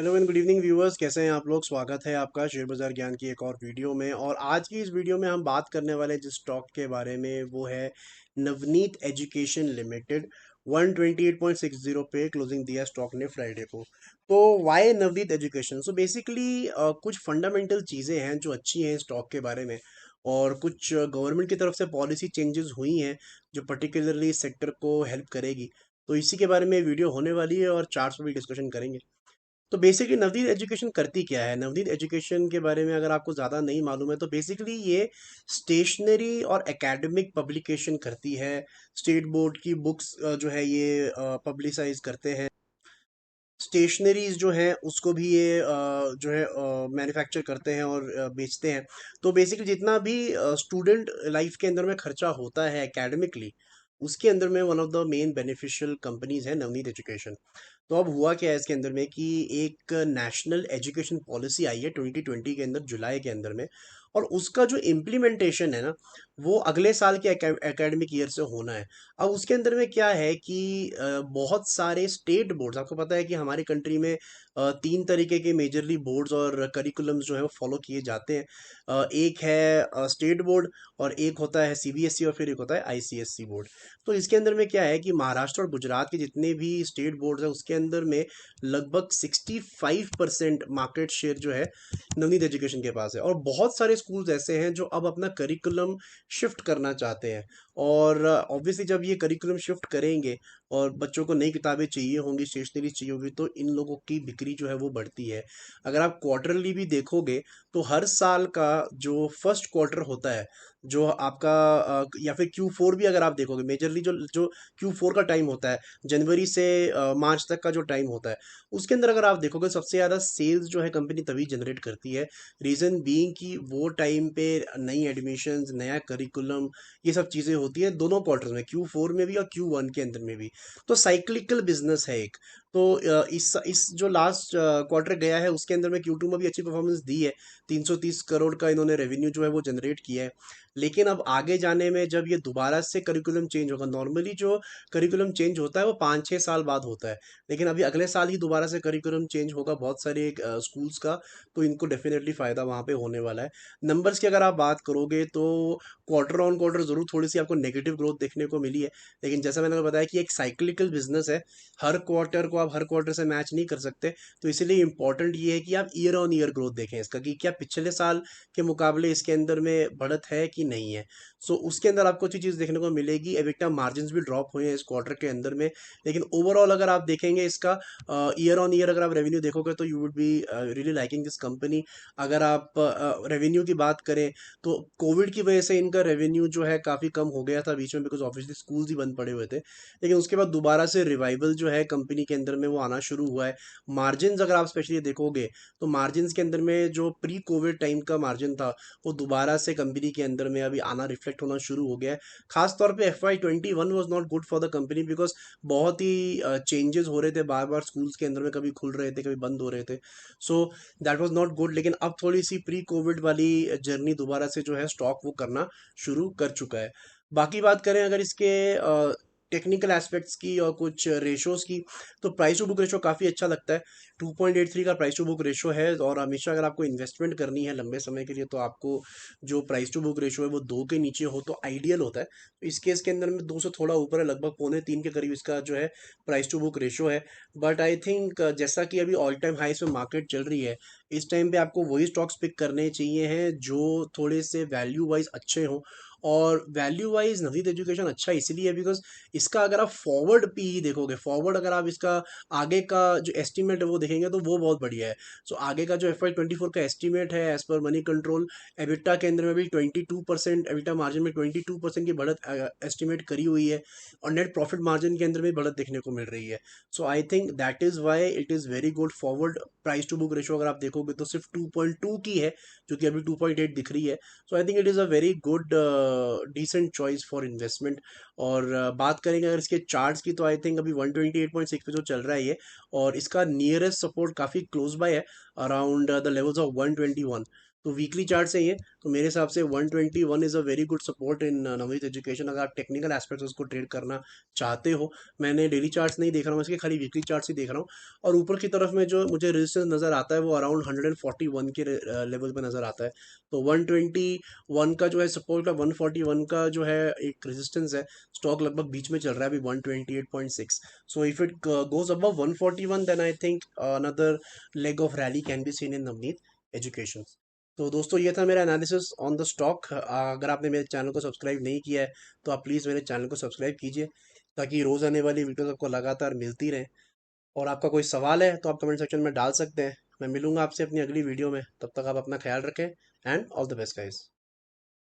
Hello and good evening viewers, कैसे हैं आप लोग। स्वागत है आपका शेयर बाजार ज्ञान की एक और वीडियो में। और आज की इस वीडियो में हम बात करने वाले जिस स्टॉक के बारे में वो है नवनीत एजुकेशन लिमिटेड। 128.60 पे क्लोजिंग दिया स्टॉक ने फ्राइडे को। तो why Navneet Education? So basically कुछ फंडामेंटल चीज़ें हैं जो अच्छी हैं स्टॉक के बारे में, और कुछ गवर्नमेंट की तरफ से पॉलिसी चेंजेस हुई हैं जो पर्टिकुलरली सेक्टर को हेल्प करेगी। तो इसी के बारे में वीडियो होने वाली है और चार्ट्स पर भी डिस्कशन करेंगे। तो बेसिकली नवनीत एजुकेशन करती क्या है? नवनीत एजुकेशन के बारे में अगर आपको ज़्यादा नहीं मालूम है तो बेसिकली ये स्टेशनरी और एकेडमिक पब्लिकेशन करती है। स्टेट बोर्ड की बुक्स जो है ये पब्लिसाइज करते हैं। स्टेशनरीज जो हैं उसको भी ये जो है मैन्युफैक्चर करते हैं और बेचते हैं। तो बेसिकली जितना भी स्टूडेंट लाइफ के अंदर में खर्चा होता है एकेडमिकली, उसके अंदर में one of the main beneficial companies है नवनीत एजुकेशन। तो अब हुआ क्या है इसके अंदर में कि एक नेशनल एजुकेशन पॉलिसी आई है 2020 के अंदर, जुलाई के अंदर में। और उसका जो इम्प्लीमेंटेशन है ना, वो अगले साल के एकेडमिक ईयर से होना है। अब उसके अंदर में क्या है कि बहुत सारे स्टेट बोर्ड्स, आपको पता है कि हमारी कंट्री में तीन तरीके के मेजरली बोर्ड्स और करिकुलम्स जो है वो फॉलो किए जाते हैं। एक है स्टेट बोर्ड, और एक होता है सीबीएसई, और फिर एक होता है आईसीएसई बोर्ड। तो इसके अंदर में क्या है कि महाराष्ट्र और गुजरात के जितने भी स्टेट बोर्ड्स हैं उसके अंदर में लगभग 65% मार्केट शेयर जो है नवनीत एजुकेशन के पास है। और बहुत सारे स्कूल्स ऐसे हैं जो अब अपना करिकुलम शिफ्ट करना चाहते हैं। और ऑब्वियसली जब ये करिकुलम शिफ्ट करेंगे और बच्चों को नई किताबें चाहिए होंगी, स्टेशनरी चाहिए होगी, तो इन लोगों की बिक्री जो है वो बढ़ती है। अगर आप क्वार्टरली भी देखोगे तो हर साल का जो फर्स्ट क्वार्टर होता है, जो आपका या फिर Q4 भी अगर आप देखोगे, मेजरली जो जो Q4 का टाइम होता है, जनवरी से मार्च तक का जो टाइम होता है, उसके अंदर अगर आप देखोगे सबसे ज़्यादा सेल्स जो है कंपनी तभी जनरेट करती है। रीज़न बीइंग कि वो टाइम पे नई एडमिशन्स, नया करिकुलम, ये सब चीज़ें होती है दोनों क्वार्टर्स में, Q4 में भी और Q1 के अंदर में भी। तो साइक्लिकल बिजनेस है एक। तो इस जो लास्ट क्वार्टर गया है उसके अंदर में Q2 में भी अच्छी परफॉर्मेंस दी है। 330 करोड़ का इन्होंने रेवेन्यू जो है वो जनरेट किया है। लेकिन अब आगे जाने में जब ये दोबारा से करिकुलम चेंज होगा, नॉर्मली जो करिकुलम चेंज होता है वो 5-6 साल बाद होता है, लेकिन अभी अगले साल ही दोबारा से करिकुलम चेंज होगा बहुत सारे स्कूल्स का। तो इनको डेफिनेटली फ़ायदा वहाँ पे होने वाला है। नंबर्स की अगर आप बात करोगे तो क्वार्टर ऑन क्वार्टर ज़रूर थोड़ी सी आपको नेगेटिव ग्रोथ देखने को मिली है, लेकिन जैसा मैंने आपको बताया कि एक साइक्लिकल बिजनेस है। हर क्वार्टर को आप हर क्वार्टर से मैच नहीं कर सकते। तो इसीलिए इंपॉर्टेंट ये है कि आप ईयर ऑन ईयर ग्रोथ देखें इसका, कि क्या पिछले साल के मुकाबले इसके अंदर में बढ़त है कि नहीं है। सो उसके अंदर आपको अच्छी चीज़ देखने को मिलेगी। एबिटा मार्जिन्स भी ड्रॉप हुए हैं इस क्वार्टर के अंदर में, लेकिन ओवरऑल अगर आप देखेंगे इसका ईयर ऑन ईयर अगर आप रेवेन्यू देखोगे तो you would be really liking this company. अगर आप रेवेन्यू की बात करें तो कोविड की वजह से इनका रेवेन्यू जो है काफ़ी कम हो गया था बीच में, बिकॉज ऑब्वियसली स्कूल्स ही बंद पड़े हुए थे। लेकिन उसके बाद दोबारा से रिवाइवल जो है कंपनी के अंदर में वो आना शुरू हुआ है। मार्जिन्स अगर आप स्पेशली देखोगे तो मार्जिन्स के अंदर में जो प्री कोविड टाइम का मार्जिन था वो दोबारा से कंपनी के अंदर में अभी आना, रिफ्लेक्ट होना शुरू हो गया है। खास तौर पे FY21 was not good for the company, because बहुत ही चेंजेस हो रहे थे बार बार स्कूल्स के अंदर में, कभी खुल रहे थे कभी बंद हो रहे थे। So that was not good. लेकिन अब थोड़ी सी प्री कोविड वाली जर्नी दोबारा से जो है स्टॉक वो करना शुरू कर चुका है। बाकी बात करें अगर इसके टेक्निकल एस्पेक्ट्स की और कुछ रेशोज़ की, तो प्राइस टू बुक रेशो काफ़ी अच्छा लगता है। 2.83 का प्राइस टू बुक रेशो है। और हमेशा अगर आपको इन्वेस्टमेंट करनी है लंबे समय के लिए तो आपको जो प्राइस टू बुक रेशो है वो 2 के नीचे हो तो आइडियल होता है। तो इस केस के अंदर में 2 से थोड़ा ऊपर है, लगभग पौने 3 के करीब इसका जो है प्राइस टू बुक रेशो है। बट आई थिंक जैसा कि अभी ऑल टाइम हाईस में मार्केट चल रही है, इस टाइम पे आपको वही स्टॉक्स पिक करने चाहिए हैं जो थोड़े से वैल्यू वाइज अच्छे हों। और वैल्यू वाइज नवनीत एजुकेशन अच्छा इसलिए है बिकॉज इसका अगर आप फॉरवर्ड पी देखोगे, फॉरवर्ड अगर आप इसका आगे का जो एस्टिमेट है वो देखेंगे तो वो बहुत बढ़िया है। सो आगे का जो FY24 का एस्टिमेट है as per money control, EBITDA के अंदर में भी 22%, एबिटा मार्जिन में 22% की बढ़त एस्टिमेट करी हुई है। और नेट प्रॉफिट मार्जिन के अंदर भी बढ़त देखने को मिल रही है। So I think that is why it is very good forward. Price to book ratio अगर आप देखोगे तो सिर्फ 2.2 की है, जो कि अभी 2.8 दिख रही है। So I think it is a very good decent choice for investment. और बात करेंगे अगर इसके चार्ट्स की तो आई थिंक अभी 128.6 पे जो चल रहा है ये, और इसका नियरेस्ट सपोर्ट काफ़ी क्लोज बाय है, अराउंड द लेवल्स ऑफ 121। तो वीकली चार्ट से ही है, तो मेरे हिसाब से 121 is a very good support in Navneet education, अगर आप टेक्निकल एस्पेक्ट्स उसको ट्रेड करना चाहते हो। मैंने डेली चार्ट्स नहीं देख रहा हूँ, इसके खाली वीकली चार्ट्स ही देख रहा हूँ। और ऊपर की तरफ में जो मुझे रेजिस्टेंस नज़र आता है वो अराउंड 141 के लेवल पे नज़र आता है। तो 121 का जो है सपोर्ट का, 141 का जो है एक रेजिस्टेंस है। स्टॉक लगभग बीच में चल रहा है अभी 128.6। So if it goes above 141 then I think another leg of rally can be seen in Navneet Education. तो दोस्तों ये था मेरा एनालिसिस ऑन द स्टॉक। अगर आपने मेरे चैनल को सब्सक्राइब नहीं किया है तो आप प्लीज़ मेरे चैनल को सब्सक्राइब कीजिए, ताकि रोज़ आने वाली वीडियोस आपको लगातार मिलती रहे। और आपका कोई सवाल है तो आप कमेंट सेक्शन में डाल सकते हैं। मैं मिलूंगा आपसे अपनी अगली वीडियो में, तब तक आप अपना ख्याल रखें and all the best guys.